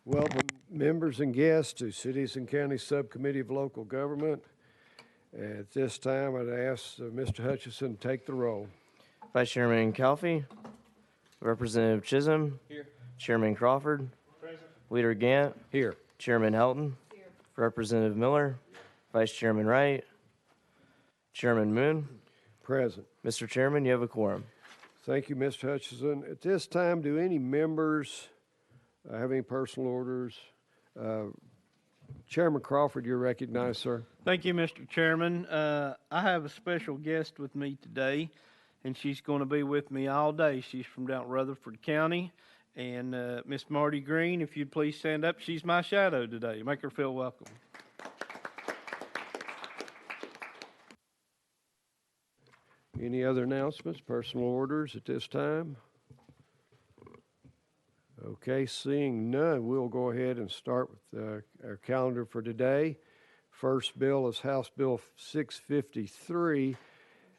Welcome members and guests to Cities and Counties Subcommittee of Local Government. At this time, I'd ask Mr. Hutchison to take the roll. Vice Chairman Calfee, Representative Chisholm, Here. Chairman Crawford, Present. Leader Gant, Here. Chairman Helton, Representative Miller, Vice Chairman Wright, Chairman Moon. Present. Mr. Chairman, you have a quorum. Thank you, Mr. Hutchison. At this time, do any members have any personal orders? Chairman Crawford, you're recognized, sir. Thank you, Mr. Chairman. I have a special guest with me today, and she's going to be with me all day. She's from down Rutherford County, and Miss Marty Green, if you'd please stand up. She's my shadow today. Make her feel welcome. Any other announcements, personal orders at this time? Okay, seeing none, we'll go ahead and start with our calendar for today. First bill is House Bill 653,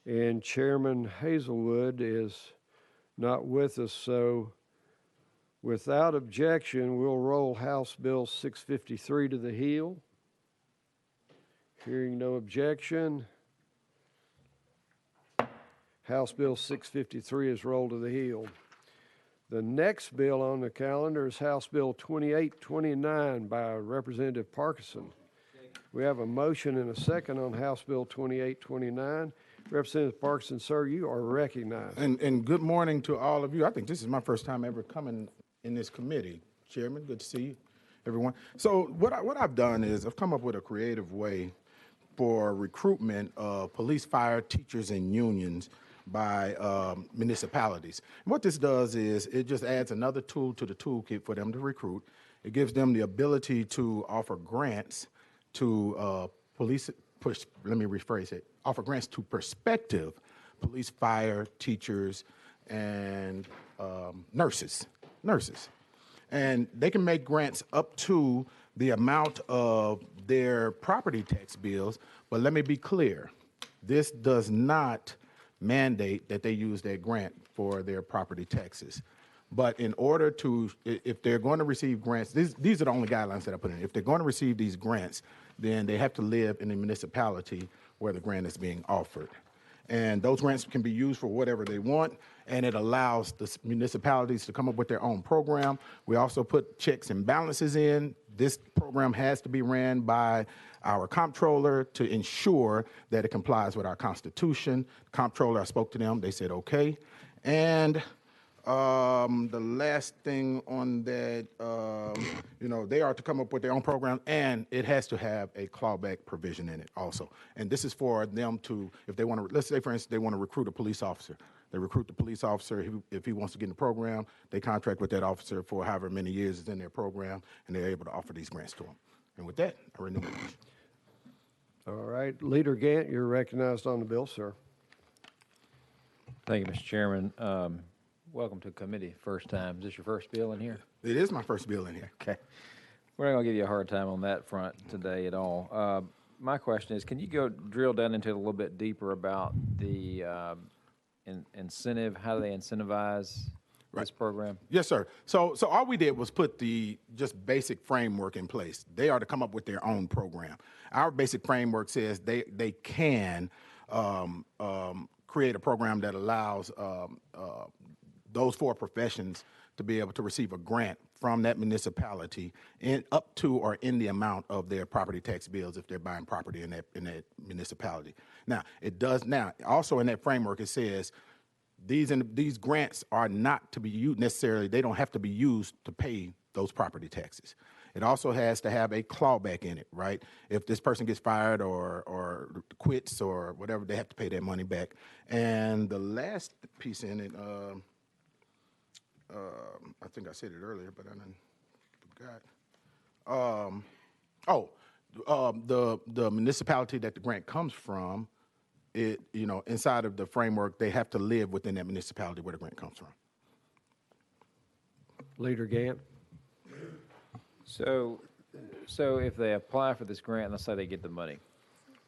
and Chairman Hazelwood is not with us, so without objection, we'll roll House Bill 653 to the heel. Hearing no objection, House Bill 653 is rolled to the heel. The next bill on the calendar is House Bill 2829 by Representative Parkinson. We have a motion and a second on House Bill 2829. Representative Parkinson, sir, you are recognized. And good morning to all of you. I think this is my first time ever coming in this committee. Chairman, good to see you, everyone. So what I've done is I've come up with a creative way for recruitment of police, fire, teachers, and unions by municipalities. And what this does is it just adds another tool to the toolkit for them to recruit. It gives them the ability to offer grants to offer grants to prospective police, fire, teachers, and nurses. And they can make grants up to the amount of their property tax bills, but let me be clear, this does not mandate that they use that grant for their property taxes. But in order to, if they're going to receive grants, these are the only guidelines that I put in. If they're going to receive these grants, then they have to live in the municipality where the grant is being offered. And those grants can be used for whatever they want, and it allows the municipalities to come up with their own program. We also put checks and balances in. This program has to be ran by our comptroller to ensure that it complies with our Constitution. Comptroller, I spoke to them, they said okay. And the last thing on that, they are to come up with their own program, and it has to have a clawback provision in it also. And this is for them to, if they want to, let's say for instance, they want to recruit a police officer. They recruit the police officer. If he wants to get in the program, they contract with that officer for however many years is in their program, and they're able to offer these grants to them. And with that, I renew my motion. All right, Leader Gant, you're recognized on the bill, sir. Thank you, Mr. Chairman. Welcome to committee. First time. Is this your first bill in here? It is my first bill in here. Okay. We're not going to give you a hard time on that front today at all. My question is, can you go drill down into it a little bit deeper about the incentive? How do they incentivize this program? Yes, sir. So all we did was put the just basic framework in place. They are to come up with their own program. Our basic framework says they can create a program that allows those four professions to be able to receive a grant from that municipality in up to or in the amount of their property tax bills if they're buying property in that municipality. Now, it does now also in that framework it says these grants are not to be used necessarily, they don't have to be used to pay those property taxes. It also has to have a clawback in it, right? If this person gets fired or quits or whatever, they have to pay that money back. And the last piece in it, I think I said it earlier, but I forgot. The municipality that the grant comes from, inside of the framework, they have to live within that municipality where the grant comes from. Leader Gant. So if they apply for this grant, let's say they get the money,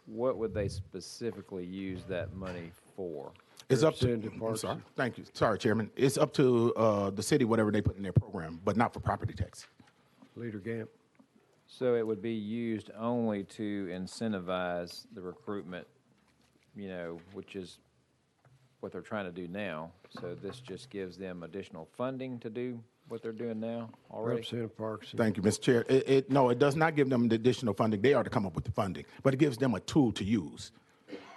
what would they specifically use that money for? It's up to, Representative I'm Parkinson. sorry, thank you. Sorry, Chairman. It's up to the city, whatever they put in their program, but not for property tax. Leader Gant. So it would be used only to incentivize the recruitment, which is what they're trying to do now. So this just gives them additional funding to do what they're doing now already? Representative Parkinson. Thank you, Mr. Chair. No, it does not give them the additional funding. They are to come up with the funding, but it gives them a tool to use.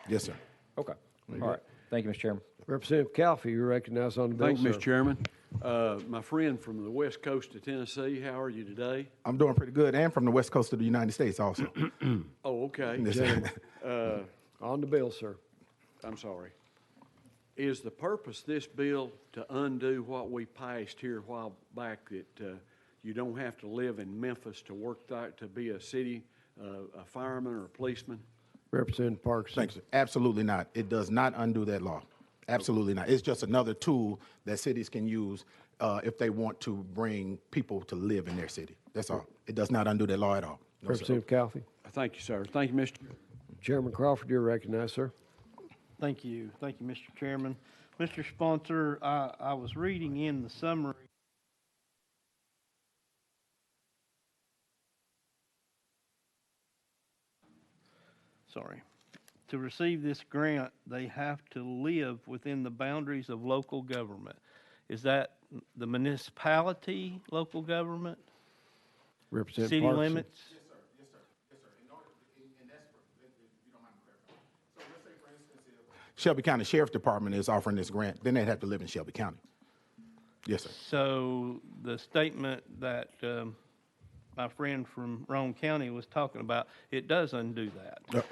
Yes, sir. Okay. All right. Thank you, Mr. Chairman. Representative Calfee, you're recognized on the bill, Thank you, sir. Mr. Chairman. My friend from the west coast of Tennessee, how are you today? I'm doing pretty good, and from the west coast of the United States also. Oh, okay. On the bill, sir. I'm sorry. Is the purpose of this bill to undo what we passed here a while back, that you don't have to live in Memphis to work there, to be a city, a fireman or a policeman? Representative Parkinson. Thank you. Absolutely not. It does not undo that law. Absolutely not. It's just another tool that cities can use if they want to bring people to live in their city. That's all. It does not undo that law at all. No, sir. Representative Calfee. Thank you, sir. Thank you, Mr. Chairman Crawford, you're recognized, sir. Thank you. Thank you, Mr. Chairman. Mr. Sponsor, I was reading in the summary. Sorry. To receive this grant, they have to live within the boundaries of local government. Is that the municipality, local government, Representative city Parkinson. limits? Yes, sir. Yes, sir. Yes, sir. In order, and that's, if you don't mind me clarifying. So let's say, for instance, if Shelby County Sheriff Department is offering this grant, then they'd have to live in Shelby County. Yes, sir. So the statement that my friend from Roane County was talking about, it does undo that.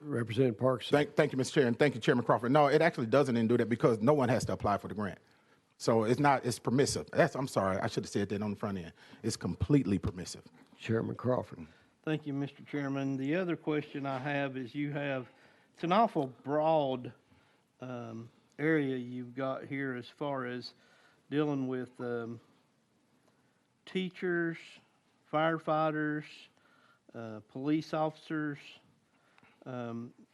Representative Parkinson. Thank you, Mr. Chair, and thank you, Chairman Crawford. No, it actually doesn't undo that because no one has to apply for the grant. So it's permissive. I'm sorry, I should have said that on the front end. It's completely permissive. Chairman Crawford. Thank you, Mr. Chairman. The other question I have is it's an awful broad area you've got here as far as dealing with teachers, firefighters, police officers.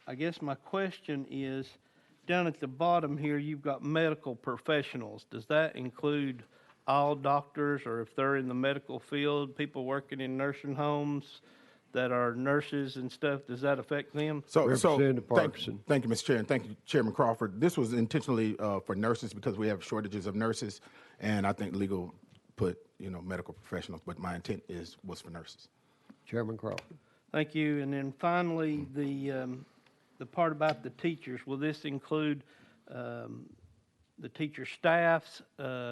I guess my question is, down at the bottom here, you've got medical professionals. Does that include all doctors, or if they're in the medical field, people working in nursing homes that are nurses and stuff, does that affect them? Representative Parkinson. Thank you, Mr. Chair, and thank you, Chairman Crawford. This was intentionally for nurses because we have shortages of nurses, and I think legal put medical professionals, but my intent was for nurses. Chairman Crawford. Thank you. And then finally, the part about the teachers, will this include the teacher staffs,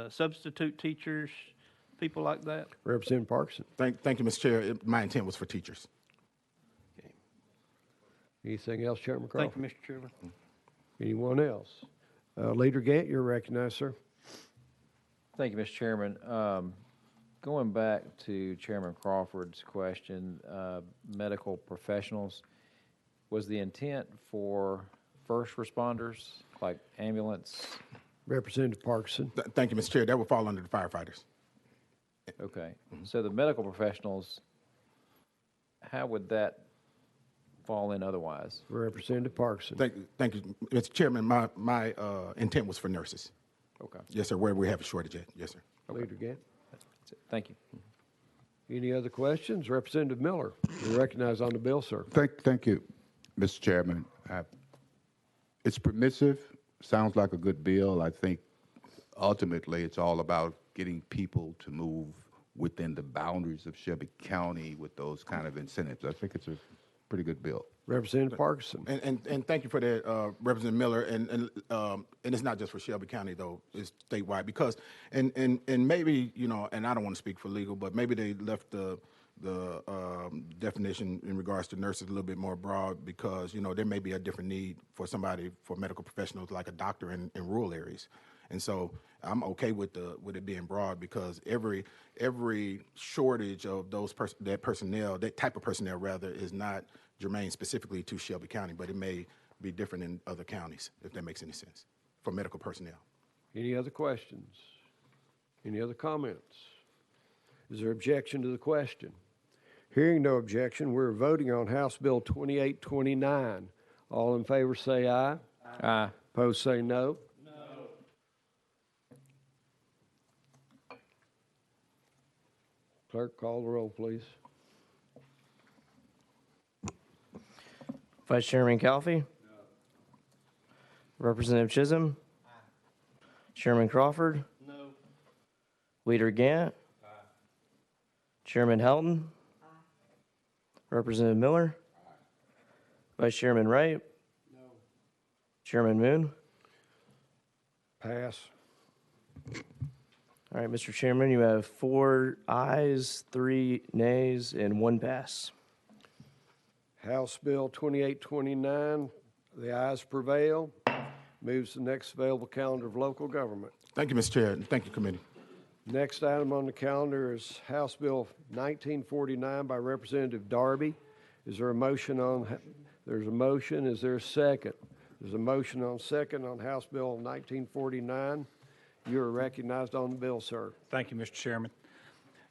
substitute teachers, people like that? Representative Parkinson. Thank you, Mr. Chair. My intent was for teachers. Okay. Anything else, Chairman Crawford? Thank you, Mr. Chairman. Anyone else? Leader Gant, you're recognized, sir. Thank you, Mr. Chairman. Going back to Chairman Crawford's question, medical professionals, was the intent for first responders, like ambulance? Representative Parkinson. Thank you, Mr. Chair. That would fall under the firefighters. Okay. So the medical professionals, how would that fall in otherwise? Representative Parkinson. Thank you, Mr. Chairman. My intent was for nurses. Okay. Yes, sir. Where we have a shortage at. Yes, sir. Leader Gant. That's it. Thank you. Any other questions? Representative Miller, you're recognized on the bill, sir. Thank you, Mr. Chairman. It's permissive, sounds like a good bill. I think ultimately it's all about getting people to move within the boundaries of Shelby County with those kind of incentives. I think it's a pretty good bill. Representative Parkinson. And thank you for that, Representative Miller. And it's not just for Shelby County though; it's statewide because and maybe and I don't want to speak for legal, but maybe they left the definition in regards to nurses a little bit more broad because there may be a different need for medical professionals like a doctor in rural areas, and so I'm okay with it being broad because every shortage of that type of personnel rather is not germane specifically to Shelby County, but it may be different in other counties if that makes any sense for medical personnel. Any other questions? Any other comments? Is there objection to the question? Hearing no objection, we're voting on House Bill 2829. All in favor say aye. Aye. Opposed, say no. Clerk, call the roll, please. Vice Chairman Calfee? Representative Chisholm? Chairman Crawford? No. Leader Gant? Chairman Helton? Representative Miller? Vice Chairman Wright? Chairman Moon? Pass. All right, Mr. Chairman, you have 4 ayes, 3 nays, and 1 pass. House Bill 2829, the ayes prevail. Moves to the next available calendar of local government. Thank you, Mr. Chair, and thank you, committee. Next item on the calendar is House Bill 1949 by Representative Darby. Is there a motion on, there's a motion, is there a second? There's a motion on second on House Bill 1949. You are recognized on the bill, sir. Thank you, Mr. Chairman.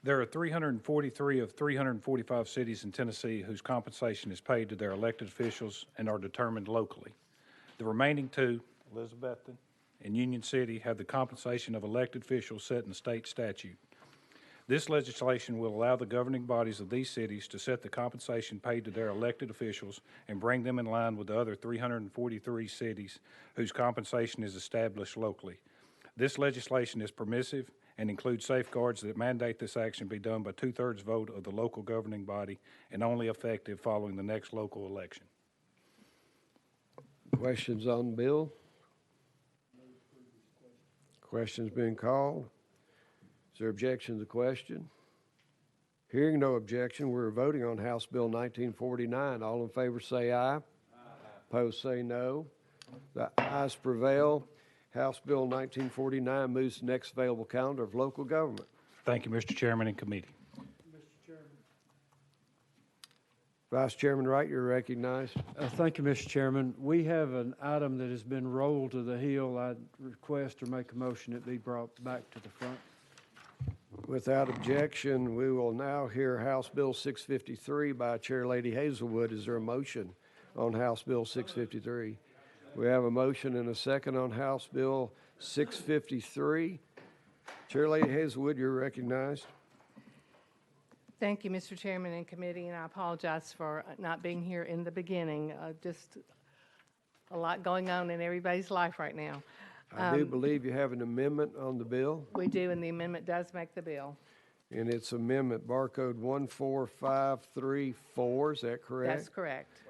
There are 343 of 345 cities in Tennessee whose compensation is paid to their elected officials and are determined locally. The remaining 2, Elizabethton and Union City, have the compensation of elected officials set in the state statute. This legislation will allow the governing bodies of these cities to set the compensation paid to their elected officials and bring them in line with the other 343 cities whose compensation is established locally. This legislation is permissive and includes safeguards that mandate this action be done by 2/3 vote of the local governing body and only effective following the next local election. Questions on the bill? Questions being called? Is there objection to the question? Hearing no objection, we're voting on House Bill 1949. All in favor say aye. Opposed say no. The ayes prevail. House Bill 1949 moves to the next available calendar of local government. Thank you, Mr. Chairman and committee. Vice Chairman Wright, you're recognized. Thank you, Mr. Chairman. We have an item that has been rolled to the hill. I'd request or make a motion it be brought back to the front. Without objection, we will now hear House Bill 653 by Chair Lady Hazelwood. Is there a motion on House Bill 653? We have a motion and a second on House Bill 653. Chair Lady Hazelwood, you're recognized. Thank you, Mr. Chairman and committee, and I apologize for not being here in the beginning. Just a lot going on in everybody's life right now. I do believe you have an amendment on the bill, We do, and the amendment does make the bill. and it's amendment barcode 14534. Is that correct? That's correct.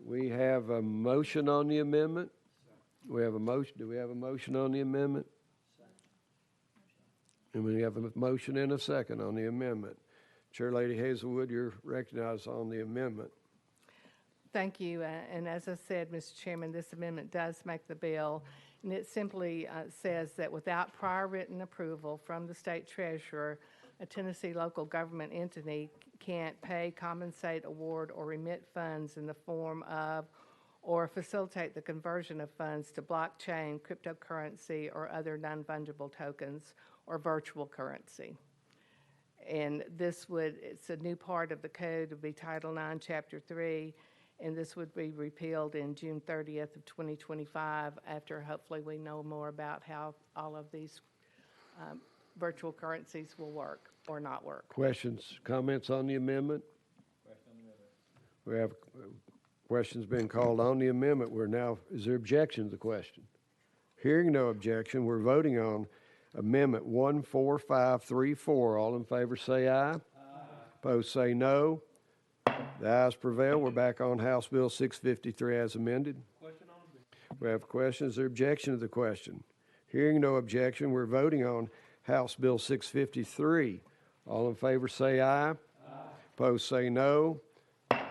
We have a motion on the amendment. We have a motion. Do we have a motion on the amendment? And we have a motion and a second on the amendment. Chair Lady Hazelwood, you're recognized on the amendment. Thank you, and as I said, Mr. Chairman, this amendment does make the bill, and it simply says that without prior written approval from the state treasurer, a Tennessee local government entity can't pay, compensate, award, or remit funds in the form of or facilitate the conversion of funds to blockchain, cryptocurrency, or other non-fungible tokens or virtual currency. And this it's a new part of the code, it would be Title IX, Chapter 3, and this would be repealed in June 30th of 2025 after hopefully we know more about how all of these virtual currencies will work or not work. Questions, comments on the amendment? We have questions being called on the amendment. Is there objection to the question? Hearing no objection, we're voting on Amendment 14534. All in favor say aye. Opposed say no. The ayes prevail. We're back on House Bill 653 as amended. We have questions or objection to the question. Hearing no objection, we're voting on House Bill 653. All in favor say aye. Opposed say no.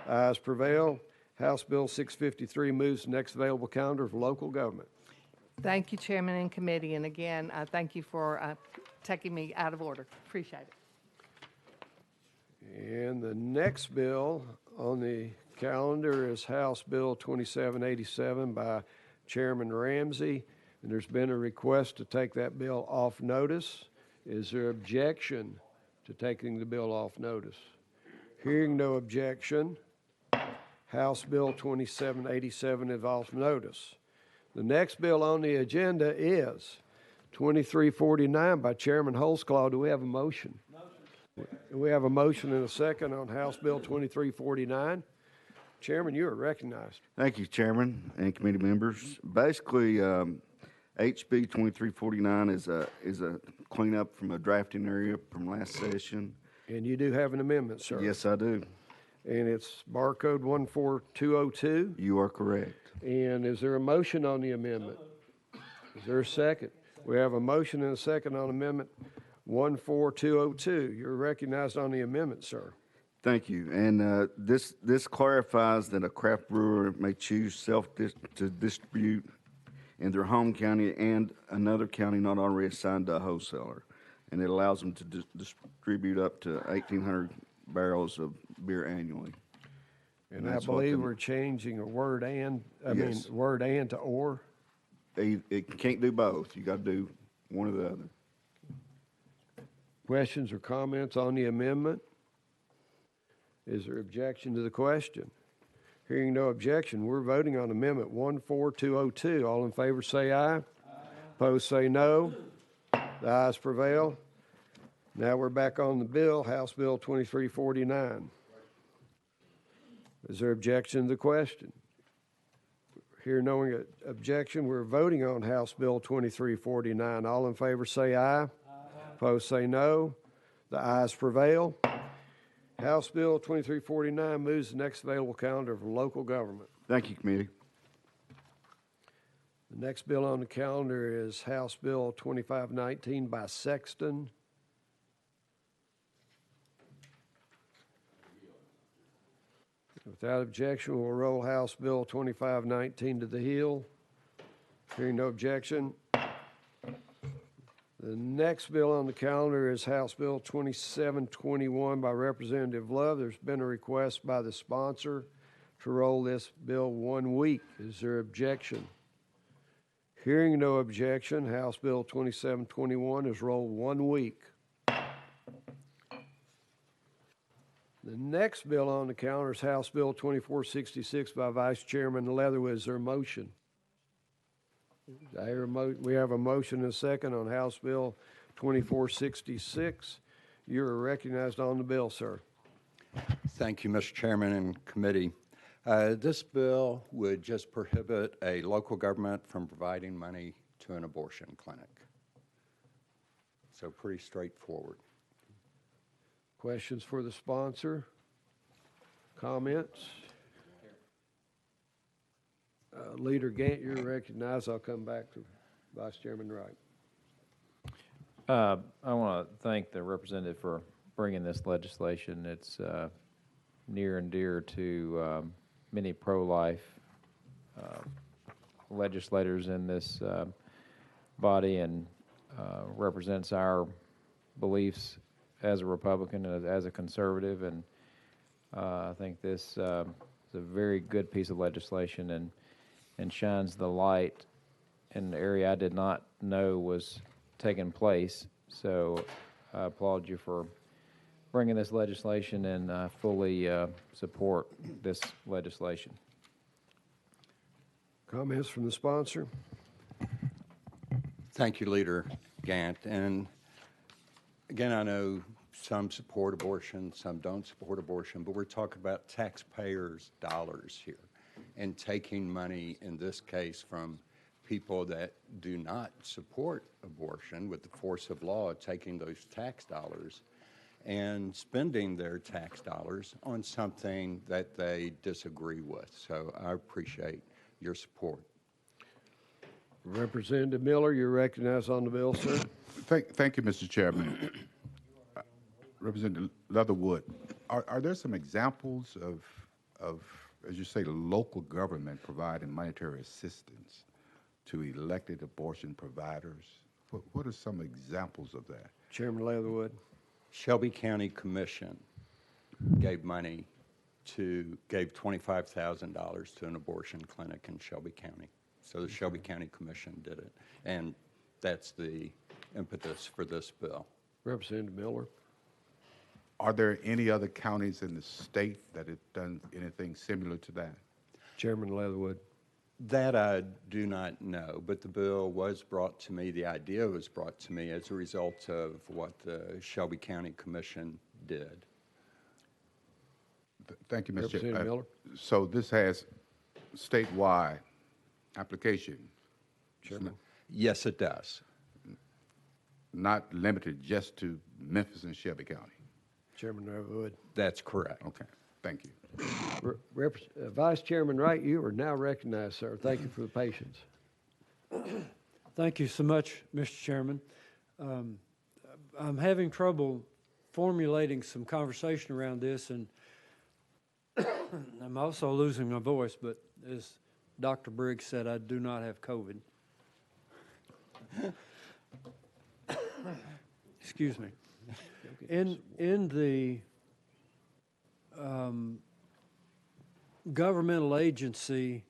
Ayes prevail. House Bill 653 moves to the next available calendar of local government. Thank you, Chairman and committee, and again, thank you for taking me out of order. Appreciate it. And the next bill on the calendar is House Bill 2787 by Chairman Ramsey. And there's been a request to take that bill off notice. Is there objection to taking the bill off notice? Hearing no objection, House Bill 2787 is off notice. The next bill on the agenda is 2349 by Chairman Holsclaw. Do we have a motion? We have a motion and a second on House Bill 2349. Chairman, you are recognized. Thank you, Chairman and committee members. Basically, HB 2349 is a cleanup from a drafting area from last session. And you do have an amendment, sir. Yes, I do. And it's barcode 14202. You are correct. And is there a motion on the amendment? Is there a second? We have a motion and a second on amendment 14202. You're recognized on the amendment, sir. Thank you. And this clarifies that a craft brewer may choose to distribute in their home county and another county not already assigned to a wholesaler. And it allows them to distribute up to 1,800 barrels of beer annually. And I that's what believe the- we're changing a word and, Yes. word and to or. It can't do both. You got to do one or the other. Questions or comments on the amendment? Is there objection to the question? Hearing no objection, we're voting on amendment 14202. All in favor say aye. Opposed say no. The ayes prevail. Now we're back on the bill, House Bill 2349. Is there objection to the question? Here no objection, we're voting on House Bill 2349. All in favor say aye. Opposed say no. The ayes prevail. House Bill 2349 moves to the next available calendar for local government. Thank you, committee. The next bill on the calendar is House Bill 2519 by Sexton. Without objection, we'll roll House Bill 2519 to the Hill. Hearing no objection. The next bill on the calendar is House Bill 2721 by Representative Love. There's been a request by the sponsor to roll this bill 1 week. Is there objection? Hearing no objection, House Bill 2721 is rolled 1 week. The next bill on the calendar is House Bill 2466 by Vice Chairman Leatherwood. Is there a motion? I hear we have a motion and a second on House Bill 2466. You are recognized on the bill, sir. Thank you, Mr. Chairman and committee. This bill would just prohibit a local government from providing money to an abortion clinic. So pretty straightforward. Questions for the sponsor? Comments? Leader Gant, you're recognized. I'll come back to Vice Chairman Wright. I want to thank the representative for bringing this legislation. It's near and dear to many pro-life legislators in this body and represents our beliefs as a Republican and as a conservative. And I think this is a very good piece of legislation and shines the light in an area I did not know was taking place. So I applaud you for bringing this legislation and fully support this legislation. Comments from the sponsor? Thank you, Leader Gant. And again, I know some support abortion, some don't support abortion, but we're talking about taxpayers' dollars here and taking money, in this case, from people that do not support abortion with the force of law, taking those tax dollars and spending their tax dollars on something that they disagree with. So I appreciate your support. Representative Miller, you're recognized on the bill, sir. Thank you, Mr. Chairman. Representative Leatherwood, are there some examples of, as you say, local government providing monetary assistance to elected abortion providers? What are some examples of that? Chairman Leatherwood. Shelby County Commission gave $25,000 to an abortion clinic in Shelby County. So the Shelby County Commission did it. And that's the impetus for this bill. Representative Miller. Are there any other counties in the state that have done anything similar to that? Chairman Leatherwood. That I do not know, but the bill was brought to me, the idea was brought to me as a result of what the Shelby County Commission did. Thank you, Mr. Chair. Representative Miller. So this has statewide application. Chairman. Yes, it does. Not limited just to Memphis and Shelby County. Chairman Overwood. That's correct. Okay, thank you. Vice Chairman Wright, you are now recognized, sir. Thank you for the patience. Thank you so much, Mr. Chairman. I'm having trouble formulating some conversation around this, and I'm also losing my voice, but as Dr. Briggs said, I do not have COVID. Excuse me. In the governmental agency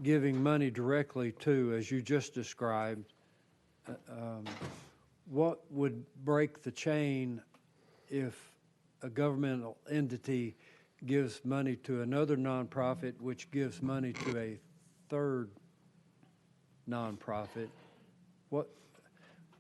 giving money directly to, as you just described, what would break the chain if a governmental entity gives money to another nonprofit, which gives money to a third nonprofit?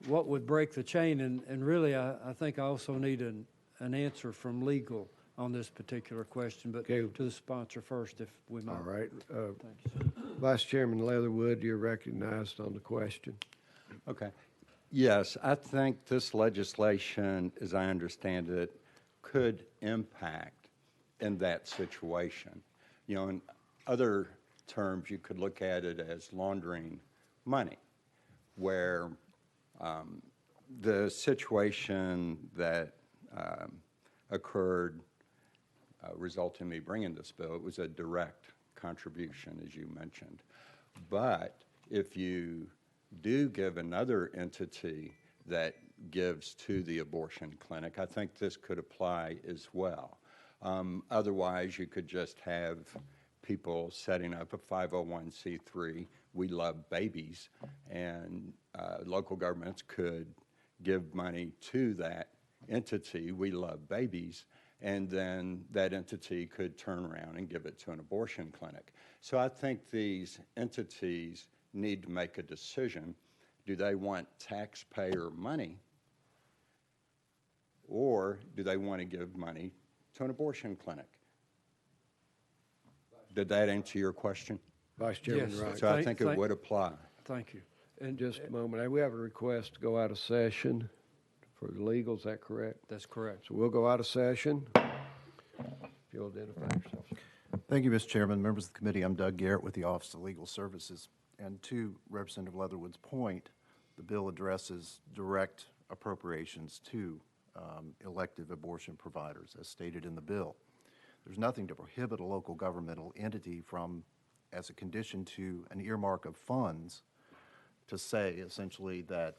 What would break the chain? And really, I think I also need an answer from legal on this particular question, but Okay. to the sponsor first, if we might. All right. Thank you, sir. Vice Chairman Leatherwood, you're recognized on the question. Okay. Yes, I think this legislation, as I understand it, could impact in that situation. You know, in other terms, you could look at it as laundering money, where the situation that occurred resulted in me bringing this bill, it was a direct contribution, as you mentioned. But if you do give another entity that gives to the abortion clinic, I think this could apply as well. Otherwise, you could just have people setting up a 501c3, We Love Babies, and local governments could give money to that entity, We Love Babies, and then that entity could turn around and give it to an abortion clinic. So I think these entities need to make a decision. Do they want taxpayer money, or do they want to give money to an abortion clinic? Did that answer your question? Vice Chairman Yes. Wright. So I think it would apply. Thank you. And Just a moment. We have a request to go out of session for the legal. Is that correct? that's correct. So we'll go out of session. If you'll identify yourself. Thank you, Mr. Chairman, members of the committee. I'm Doug Garrett with the Office of Legal Services. And to Representative Leatherwood's point, the bill addresses direct appropriations to elective abortion providers, as stated in the bill. There's nothing to prohibit a local governmental entity from, as a condition to an earmark of funds, to say essentially that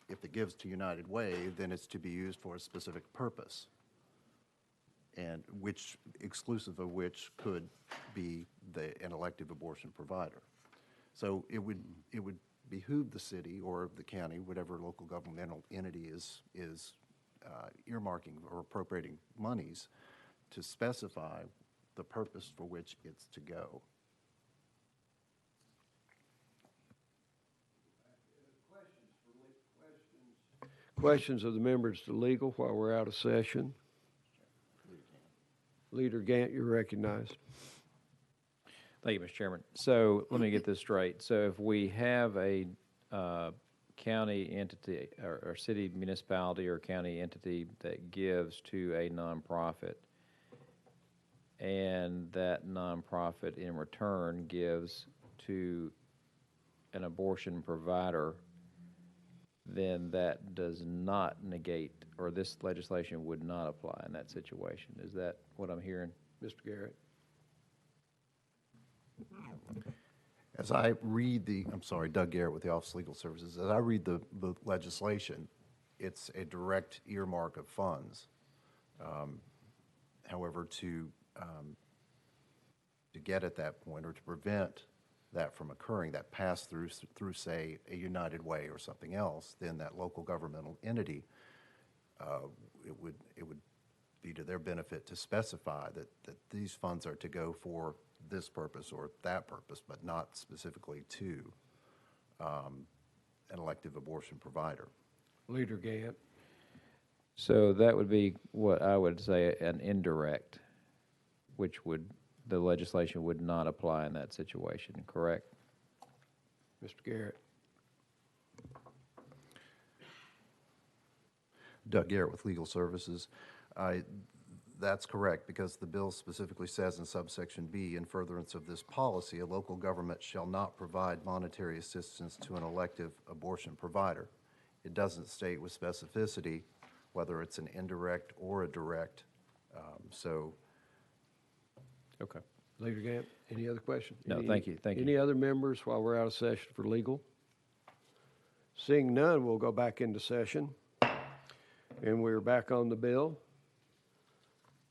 if it gives to United Way, then it's to be used for a specific purpose, and which, exclusive of which could be an elective abortion provider. So it would behoove the city or the county, whatever local governmental entity is earmarking or appropriating monies, to specify the purpose for which it's to go. Questions of the members to legal while we're out of session? Leader Gant, you're recognized. Thank you, Mr. Chairman. So let me get this straight. So if we have a county entity or city municipality or county entity that gives to a nonprofit, and that nonprofit in return gives to an abortion provider, then that does not negate, or this legislation would not apply in that situation. Is that what I'm hearing? Mr. Garrett. As I read I'm sorry, Doug Garrett with the Office of Legal Services. As I read the legislation, it's a direct earmark of funds. However, to get at that point or to prevent that from occurring, that pass through, say, a United Way or something else, then that local governmental entity, it would be to their benefit to specify that these funds are to go for this purpose or that purpose, but not specifically to an elective abortion provider. Leader Gant. So that would be what I would say an indirect, which the legislation would not apply in that situation, correct? Mr. Garrett. Doug Garrett with Legal Services. That's correct, because the bill specifically says in subsection B, in furtherance of this policy, a local government shall not provide monetary assistance to an elective abortion provider. It doesn't state with specificity whether it's an indirect or a direct. Okay. Leader Gant, any other questions? No, thank you, thank you. Any other members while we're out of session for legal? Seeing none, we'll go back into session. And we're back on the bill.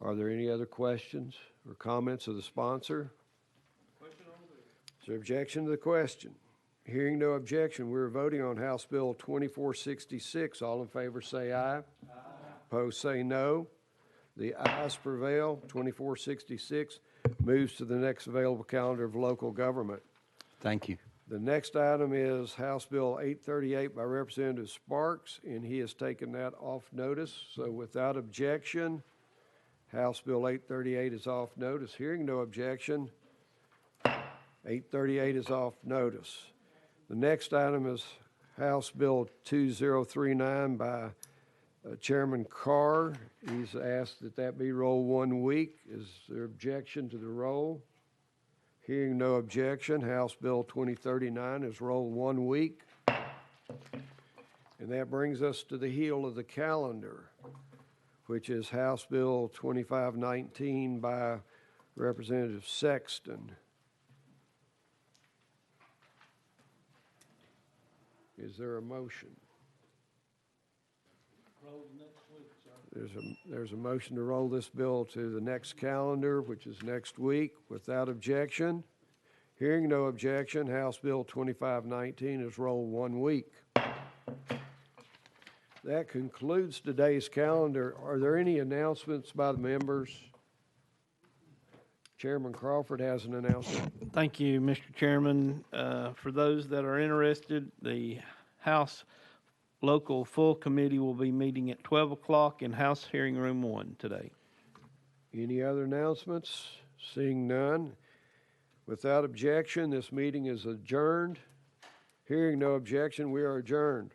Are there any other questions or comments of the sponsor? Is there objection to the question? Hearing no objection, we're voting on House Bill 2466. All in favor say aye. Aye. Opposed say no. The ayes prevail. 2466 moves to the next available calendar of local government. Thank you. The next item is House Bill 838 by Representative Sparks, and he has taken that off notice. So without objection, House Bill 838 is off notice. Hearing no objection, 838 is off notice. The next item is House Bill 2039 by Chairman Carr. He's asked that that be rolled 1 week. Is there objection to the roll? Hearing no objection, House Bill 2039 is rolled 1 week. And that brings us to the heel of the calendar, which is House Bill 2519 by Representative Sexton. Is there a motion? There's a motion to roll this bill to the next calendar, which is next week, without objection. Hearing no objection, House Bill 2519 is rolled 1 week. That concludes today's calendar. Are there any announcements by the members? Chairman Crawford has an announcement. Thank you, Mr. Chairman. For those that are interested, the House Local Full Committee will be meeting at 12 o'clock in House Hearing Room 1 today. Any other announcements? Seeing none. Without objection, this meeting is adjourned. Hearing no objection, we are adjourned.